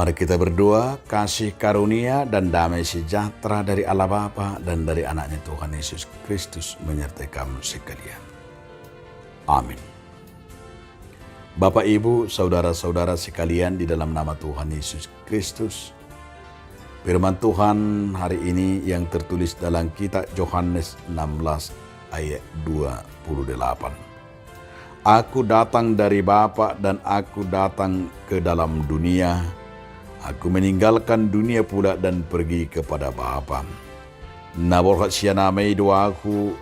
Mari kita berdoa, kasih karunia dan damai sejahtera dari Allah Bapa dan dari anaknya Tuhan Yesus Kristus menyertai kamu sekalian. Amin. Bapak, Ibu, saudara-saudara sekalian di dalam nama Tuhan Yesus Kristus, firman Tuhan hari ini yang tertulis dalam kitab Yohanes 16 ayat 28. Aku datang dari Bapa dan aku datang ke dalam dunia. Aku meninggalkan dunia pula dan pergi kepada Bapa. Naborhat sianamay doaku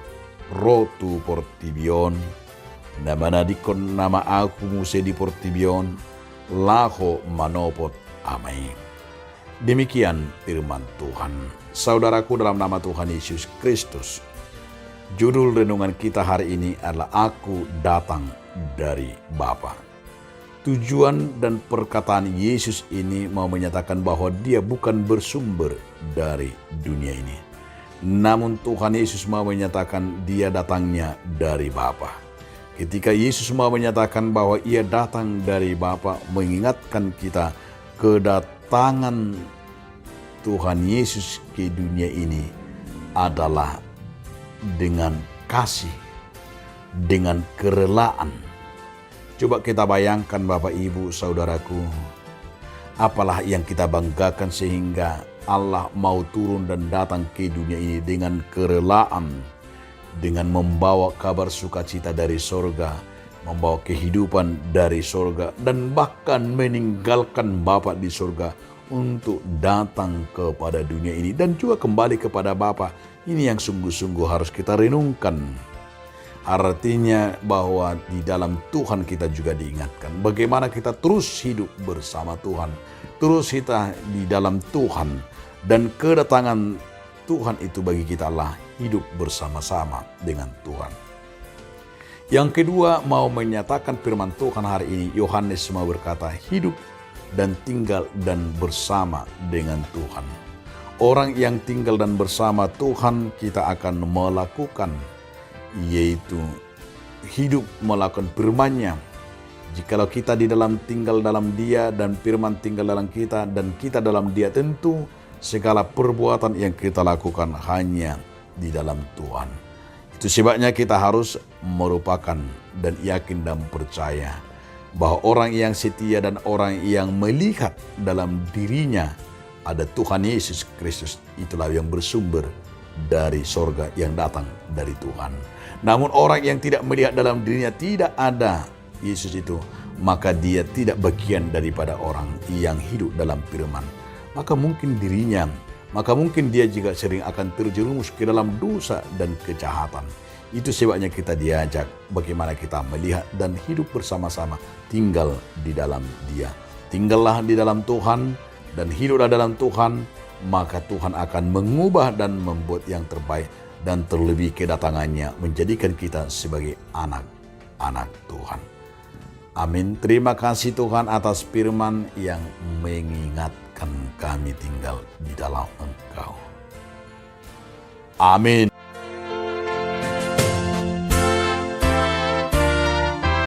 rotu portibion. Namana dikon nama aku muse di portibion. Laho manopot amai. Demikian firman Tuhan. Saudaraku dalam nama Tuhan Yesus Kristus. Judul renungan kita hari ini adalah Aku datang dari Bapa. Tujuan dan perkataan Yesus ini mau menyatakan bahwa dia bukan bersumber dari dunia ini. Namun Tuhan Yesus mau menyatakan dia datangnya dari Bapa. Ketika Yesus mau menyatakan bahwa ia datang dari Bapa, mengingatkan kita kedatangan Tuhan Yesus ke dunia ini adalah dengan kasih, dengan kerelaan. Coba kita bayangkan Bapak, Ibu, Saudaraku, apalah yang kita banggakan sehingga Allah mau turun dan datang ke dunia ini dengan kerelaan, dengan membawa kabar sukacita dari sorga, membawa kehidupan dari sorga, dan bahkan meninggalkan Bapa di sorga untuk datang kepada dunia ini dan juga kembali kepada Bapa. Ini yang sungguh-sungguh harus kita renungkan. Artinya bahwa di dalam Tuhan kita juga diingatkan bagaimana kita terus hidup bersama Tuhan, terus kita di dalam Tuhan, dan kedatangan Tuhan itu bagi kita adalah hidup bersama-sama dengan Tuhan. Yang kedua, mau menyatakan firman Tuhan hari ini, Yohanes mau berkata hidup dan tinggal dan bersama dengan Tuhan. Orang yang tinggal dan bersama Tuhan kita akan melakukan, yaitu hidup melakukan firman-Nya. Jikalau kita di dalam tinggal dalam Dia dan firman tinggal dalam kita dan kita dalam Dia, tentu segala perbuatan yang kita lakukan hanya di dalam Tuhan. Itu sebabnya kita harus merupakan dan yakin dan percaya bahwa orang yang setia dan orang yang melihat dalam dirinya ada Tuhan Yesus Kristus, itulah yang bersumber dari sorga yang datang dari Tuhan. Namun orang yang tidak melihat dalam dirinya tidak ada Yesus itu, maka dia tidak bagian daripada orang yang hidup dalam firman. Maka mungkin dia juga sering akan terjerumus ke dalam dosa dan kejahatan. Itu sebabnya kita diajak bagaimana kita melihat dan hidup bersama-sama, tinggal di dalam Dia. Tinggallah di dalam Tuhan dan hiduplah dalam Tuhan, maka Tuhan akan mengubah dan membuat yang terbaik, dan terlebih kedatangannya menjadikan kita sebagai anak-anak Tuhan. Amin. Terima kasih Tuhan atas firman yang mengingatkan kami tinggal di dalam Engkau. Amin.